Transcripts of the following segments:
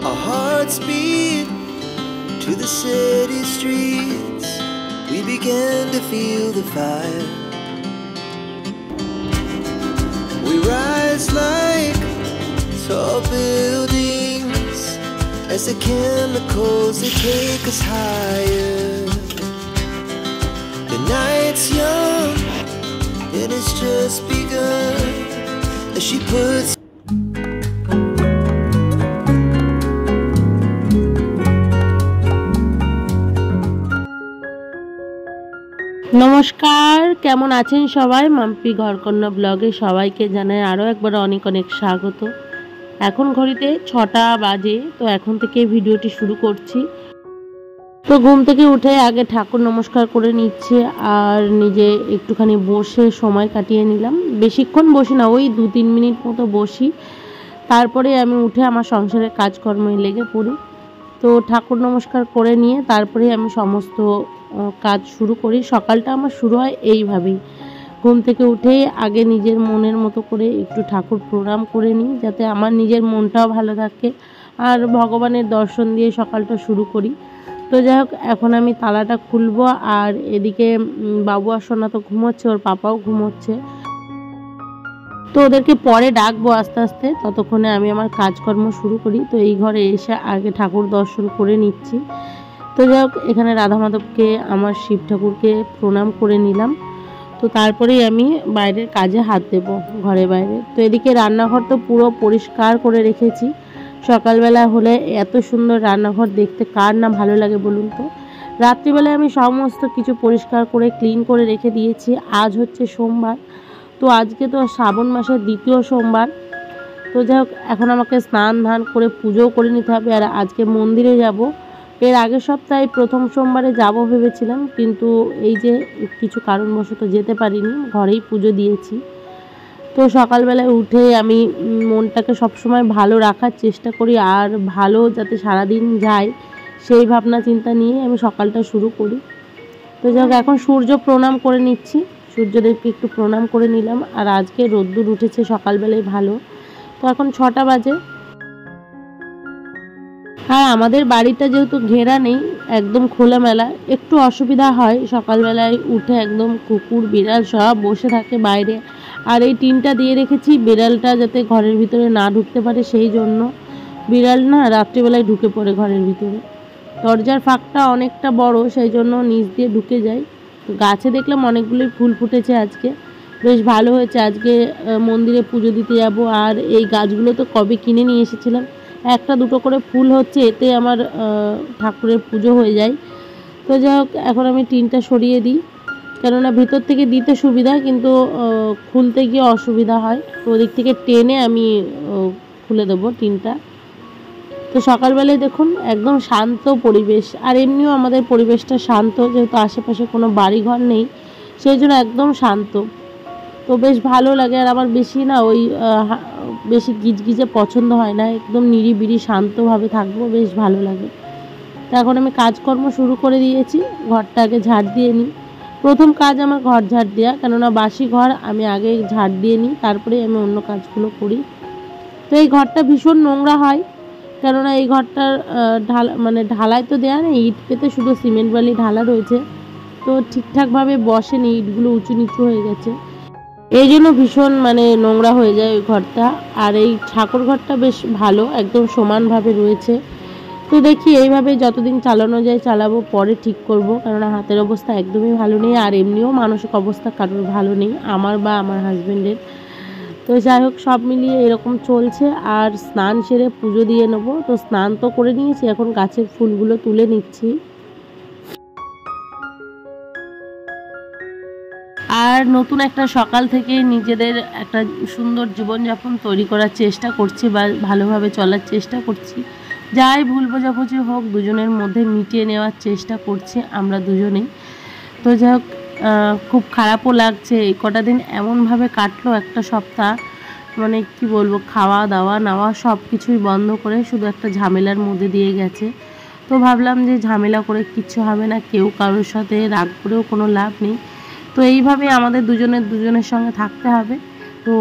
Our hearts beat to the city streets. We began to feel the fire. We rise like tall buildings as the chemicals, they take us higher. The night's young and it's just begun as she puts নমস্কার, কেমন আছেন সবাই? মাম্পি ঘরকন্যা ব্লগে সবাইকে জানাই আরও একবার অনেক অনেক স্বাগত। এখন ঘড়িতে 6টা বাজে, তো এখন থেকে ভিডিওটি শুরু করছি। তো ঘুম থেকে উঠে আগে ঠাকুর নমস্কার করে নিচ্ছে আর নিজে একটুখানি বসে সময় কাটিয়ে নিলাম। বেশিক্ষণ বসি না, ওই 2-3 মিনিট মতো বসি, তারপরে আমি উঠে আমার সংসারের কাজকর্মে লেগে পড়ি। তো ঠাকুর নমস্কার করে নিয়ে তারপরে আমি সমস্ত কাজ শুরু করি। সকালটা আমার শুরু হয় এইভাবেই, ঘুম থেকে উঠেই আগে নিজের মনের মতো করে একটু ঠাকুর প্রণাম করে নিই, যাতে আমার নিজের মনটাও ভালো থাকে আর ভগবানের দর্শন দিয়ে সকালটা শুরু করি। তো যাই হোক, এখন আমি তালাটা খুলবো আর এদিকে বাবু আর সোনা তো ঘুমোচ্ছে, ওর পাপাও ঘুমোচ্ছে, তো ওদেরকে পরে ডাকবো আস্তে আস্তে। ততক্ষণে আমি আমার কাজকর্ম শুরু করি। তো এই ঘরে এসে আগে ঠাকুর দর্শন করে নিচ্ছি। তো যাই হোক, এখানে রাধা মাধবকে, আমার শিব ঠাকুরকে প্রণাম করে নিলাম। তো তারপরেই আমি বাইরের কাজে হাত দেব, ঘরে বাইরে। তো এদিকে রান্নাঘর তো পুরো পরিষ্কার করে রেখেছি। সকালবেলা হলে এত সুন্দর রান্নাঘর দেখতে কার না ভালো লাগে বলুন তো। রাত্রিবেলায় আমি সমস্ত কিছু পরিষ্কার করে ক্লিন করে রেখে দিয়েছি। আজ হচ্ছে সোমবার, তো আজকে তো শ্রাবণ মাসের 2য় সোমবার। তো যাই হোক, এখন আমাকে স্নান ধান করে পুজোও করে নিতে হবে। আর আজকে মন্দিরে যাব। এর আগের সপ্তাহে প্রথম সোমবারে যাব ভেবেছিলাম, কিন্তু এই যে কিছু কারণবশত যেতে পারিনি, ঘরেই পুজো দিয়েছি। তো সকালবেলায় উঠে আমি মনটাকে সবসময় ভালো রাখার চেষ্টা করি আর ভালো যাতে সারাদিন যায় সেই ভাবনা চিন্তা নিয়ে আমি সকালটা শুরু করি। তো যাই হোক, এখন সূর্য প্রণাম করে নিচ্ছি, সূর্যদেবকে একটু প্রণাম করে নিলাম। আর আজকে রোদ্দুর উঠেছে সকালবেলায় ভালো। তো এখন 6টা বাজে। আর আমাদের বাড়িটা যেহেতু ঘেরা নেই, একদম খোলামেলা, একটু অসুবিধা হয়। সকালবেলায় উঠে একদম কুকুর বিড়াল সব বসে থাকে বাইরে। আর এই টিনটা দিয়ে রেখেছি বিড়ালটা যাতে ঘরের ভিতরে না ঢুকতে পারে, সেই জন্য। বিড়াল না রাত্রিবেলায় ঢুকে পড়ে ঘরের ভিতরে, দরজার ফাঁকটা অনেকটা বড়, সেই জন্য নিচ দিয়ে ঢুকে যায়। গাছে দেখলাম অনেকগুলোই ফুল ফুটেছে আজকে, বেশ ভালো হয়েছে। আজকে মন্দিরে পুজো দিতে যাব। আর এই গাছগুলো তো কবে কিনে নিয়ে এসেছিলাম, 1-2 করে ফুল হচ্ছে, এতে আমার ঠাকুরের পুজো হয়ে যায়। তো যাই হোক, এখন আমি টিনটা সরিয়ে দিই, কেননা ভিতর থেকে দিতে সুবিধা, কিন্তু খুলতে গিয়ে অসুবিধা হয়। তো ওদিক থেকে টেনে আমি খুলে দেবো টিনটা। তো সকালবেলায় দেখুন একদম শান্ত পরিবেশ, আর এমনিও আমাদের পরিবেশটা শান্ত, যেহেতু আশেপাশে কোনো বাড়িঘর নেই, সেই জন্য একদম শান্ত। তো বেশ ভালো লাগে। আর আমার বেশি না ওই বেশি গিজগিজে পছন্দ হয় না, একদম নিরিবিলি শান্তভাবে থাকবো, বেশ ভালো লাগে। তো এখন আমি কাজকর্ম শুরু করে দিয়েছি। ঘরটা আগে ঝাড় দিয়ে নিই। প্রথম কাজ আমার ঘর ঝাড় দেওয়া, কেননা বাসি ঘর আমি আগে ঝাড় দিয়ে নিই, তারপরে আমি অন্য কাজগুলো করি। তো এই ঘরটা ভীষণ নোংরা হয়, কেননা এই ঘরটার ঢালাই তো দেওয়া নেই, ইট পেতে শুধু সিমেন্ট বালি ঢালা রয়েছে। তো ঠিকঠাকভাবে বসেনি, ইটগুলো উঁচু নিচু হয়ে গেছে, এই জন্য ভীষণ নোংরা হয়ে যায় ওই ঘরটা। আর এই ঠাকুর ঘরটা বেশ ভালো, একদম সমানভাবে রয়েছে। তো দেখি এইভাবে যতদিন চালানো যায় চালাবো, পরে ঠিক করব, কেননা হাতের অবস্থা একদমই ভালো নেই। আর এমনিও মানসিক অবস্থা কারোর ভালো নেই, আমার বা আমার হাজব্যান্ডের। তো যাই হোক, সব মিলিয়ে এরকম চলছে। আর স্নান সেরে পুজো দিয়ে নেবো। তো স্নান তো করে নিয়েছি, এখন গাছের ফুলগুলো তুলে নিচ্ছি। আর নতুন একটা সকাল থেকে নিজেদের একটা সুন্দর জীবনযাপন তৈরি করার চেষ্টা করছি, বা ভালোভাবে চলার চেষ্টা করছি। যাই ভুল বোঝাবুঝি হোক, দুজনের মধ্যে মিটিয়ে নেওয়ার চেষ্টা করছি আমরা দুজনেই। তো যাই হোক, খুব খারাপও লাগছে। এই কটা দিন এমনভাবে কাটলো, একটা সপ্তাহ, কি বলবো, খাওয়া দাওয়া নেওয়া সব কিছুই বন্ধ করে শুধু একটা ঝামেলার মধ্যে দিয়ে গেছে। তো ভাবলাম যে ঝামেলা করে কিচ্ছু হবে না, কেউ কারোর সাথে রাগ করেও কোনো লাভ নেই। তো এইভাবে আমাদের দুজনের সঙ্গে থাকতে হবে। তো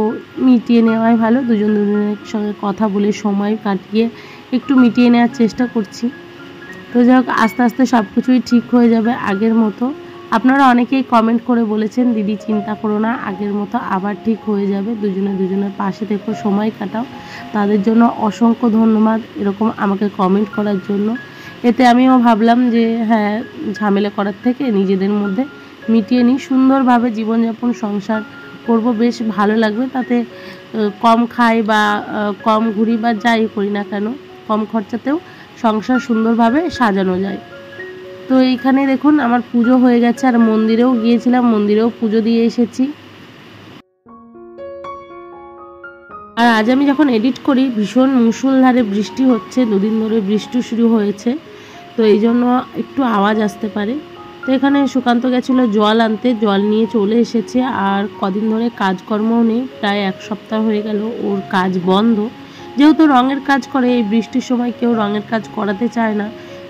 মিটিয়ে নেওয়াই ভালো, দুজনের সঙ্গে কথা বলে সময় কাটিয়ে একটু মিটিয়ে নেওয়ার চেষ্টা করছি। তো যাই হোক, আস্তে আস্তে সব কিছুই ঠিক হয়ে যাবে আগের মতো। আপনারা অনেকেই কমেন্ট করে বলেছেন, দিদি চিন্তা করো না, আগের মতো আবার ঠিক হয়ে যাবে, দুজনের পাশে থেকো, সময় কাটাও। তাদের জন্য অসংখ্য ধন্যবাদ এরকম আমাকে কমেন্ট করার জন্য। এতে আমিও ভাবলাম যে হ্যাঁ, ঝামেলা করার থেকে নিজেদের মধ্যে মিটিয়ে নিই, সুন্দরভাবে জীবনযাপন সংসার করব, বেশ ভালো লাগবে। তাতে কম খাই বা কম ঘুরি বা যাই করি না কেন, কম খরচাতেও সংসার সুন্দরভাবে সাজানো যায়। তো এইখানে দেখুন আমার পুজো হয়ে গেছে, আর মন্দিরেও গিয়েছিলাম, মন্দিরেও পুজো দিয়ে এসেছি। আর আজ আমি যখন এডিট করি, ভীষণ মুষলধারে বৃষ্টি হচ্ছে, দুদিন ধরে বৃষ্টি শুরু হয়েছে, তো এই জন্য একটু আওয়াজ আসতে পারে। তো এখানে সুকান্ত গেছিলো জল আনতে, জল নিয়ে চলে এসেছে। আর কদিন ধরে কাজকর্মও নেই, প্রায় 1 সপ্তাহ হয়ে গেল ওর কাজ বন্ধ। যেহেতু রঙের কাজ করে, এই বৃষ্টির সময় কেউ রঙের কাজ করাতে চায় না,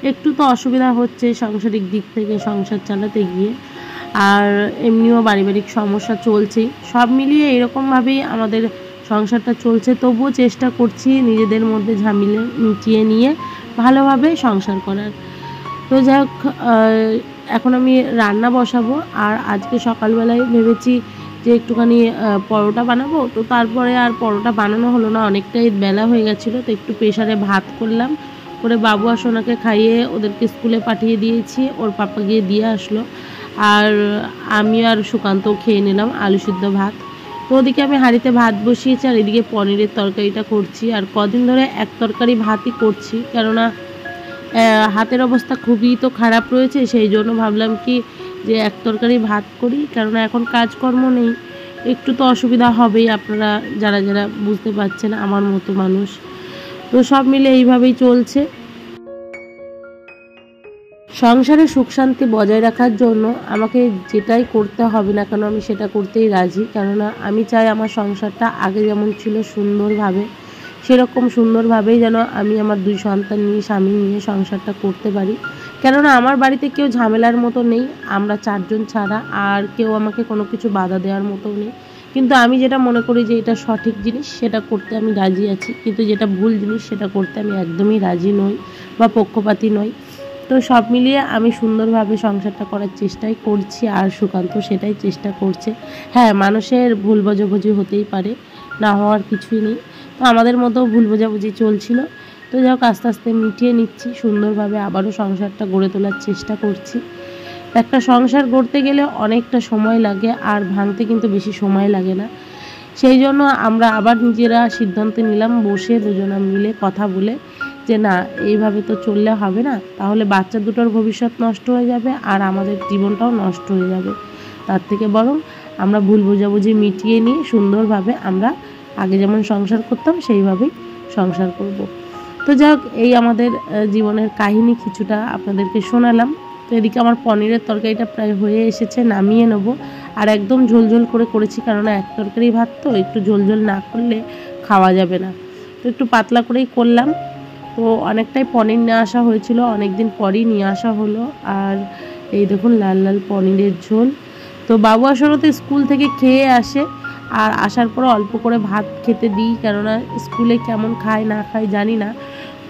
একটু তো অসুবিধা হচ্ছে সাংসারিক দিক থেকে সংসার চালাতে গিয়ে, আর এমনিও পারিবারিক সমস্যা চলছেই। সব মিলিয়ে এরকমভাবেই আমাদের সংসারটা চলছে। তবুও চেষ্টা করছি নিজেদের মধ্যে ঝামেলা মিটিয়ে নিয়ে ভালোভাবে সংসার করার। তো যাই হোক, এখন আমি রান্না বসাবো। আর আজকে সকালবেলায় ভেবেছি যে একটুখানি পরোটা বানাবো, তো তারপরে আর পরোটা বানানো হলো না, অনেকটাই বেলা হয়ে গেছিলো। তো একটু প্রেশারে ভাত করলাম, করে বাবু আর সোনাকে খাইয়ে ওদেরকে স্কুলে পাঠিয়ে দিয়েছি, ওর পাপা গিয়ে দিয়ে আসলো। আর আমি আর সুকান্তও খেয়ে নিলাম আলু সিদ্ধ ভাত। তো ওদিকে আমি হাঁড়িতে ভাত বসিয়েছি, আর এদিকে পনিরের তরকারিটা করছি। আর কদিন ধরে এক তরকারি ভাতই করছি, কেননা হাতের অবস্থা খুবই তো খারাপ রয়েছে, সেই জন্য ভাবলাম কি যে এক তরকারি ভাত করি, কেননা এখন কাজকর্ম নেই, একটু তো অসুবিধা হবেই, আপনারা যারা যারা বুঝতে পারছেন আমার মতো মানুষ। তো সব মিলে এইভাবেই চলছে। সংসারে সুখ শান্তি বজায় রাখার জন্য আমাকে যেটাই করতে হবে না কেন, আমি সেটা করতেই রাজি। কেননা আমি চাই আমার সংসারটা আগে যেমন ছিল সুন্দরভাবে, সেরকম সুন্দরভাবেই যেন আমি আমার 2 সন্তান নিয়ে, স্বামী নিয়ে সংসারটা করতে পারি। কেননা আমার বাড়িতে কেউ ঝামেলার মতো নেই, আমরা 4 জন ছাড়া, আর কেউ আমাকে কোনো কিছু বাধা দেওয়ার মতো নেই। কিন্তু আমি যেটা মনে করি যে এটা সঠিক জিনিস, সেটা করতে আমি রাজি আছি, কিন্তু যেটা ভুল জিনিস সেটা করতে আমি একদমই রাজি নই বা পক্ষপাতী নই। তো সব মিলিয়ে আমি সুন্দরভাবে সংসারটা করার চেষ্টাই করছি, আর সুকান্ত সেটাই চেষ্টা করছে। হ্যাঁ, মানুষের ভুল বোঝাবুঝি হতেই পারে, না হওয়ার কিছুই নেই। তো আমাদের মতো ভুল বোঝাবুঝি চলছিল। তো যাই হোক, আস্তে আস্তে মিটিয়ে নিচ্ছি, সুন্দরভাবে আবারও সংসারটা গড়ে তোলার চেষ্টা করছি। একটা সংসার গড়তে গেলে অনেকটা সময় লাগে, আর ভাঙতে কিন্তু বেশি সময় লাগে না। সেই জন্য আমরা আবার নিজেরা সিদ্ধান্ত নিলাম, বসে দুজনা মিলে কথা বলে, যে না, এইভাবে তো চললে হবে না, তাহলে বাচ্চা দুটোর ভবিষ্যৎ নষ্ট হয়ে যাবে, আর আমাদের জীবনটাও নষ্ট হয়ে যাবে। তার থেকে বরং আমরা ভুল বোঝাবুঝি মিটিয়ে নিয়ে সুন্দরভাবে আমরা আগে যেমন সংসার করতাম সেইভাবেই সংসার করব। তো যাই হোক, এই আমাদের জীবনের কাহিনী কিছুটা আপনাদেরকে শোনালাম। তো এদিকে আমার পনিরের তরকারিটা প্রায় হয়ে এসেছে, নামিয়ে নেবো। আর একদম ঝোলঝোল করে করেছি, কারণ এক তরকারি ভাত তো একটু ঝোলঝোল না করলে খাওয়া যাবে না, তো একটু পাতলা করেই করলাম। তো অনেকটাই পনির নিয়ে আসা হয়েছিল, অনেক দিন পরই নিয়ে আসা হলো। আর এই দেখুন লাল লাল পনিরের ঝোল। তো বাবু আসলে তো স্কুল থেকে খেয়ে আসে, আর আসার পর অল্প করে ভাত খেতে দিই, কেননা স্কুলে কেমন খায় না খায় জানি না।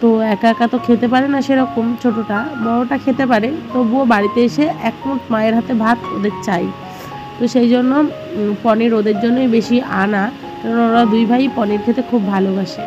তো একা একা তো খেতে পারে না সেরকম, ছোটোটা, বড়োটা খেতে পারে, তবুও বাড়িতে এসে এক মুঠ মায়ের হাতে ভাত ওদের চাই। তো সেই জন্য পনির ওদের জন্যই বেশি আনা, কারণ ওরা 2 ভাই পনির খেতে খুব ভালোবাসে।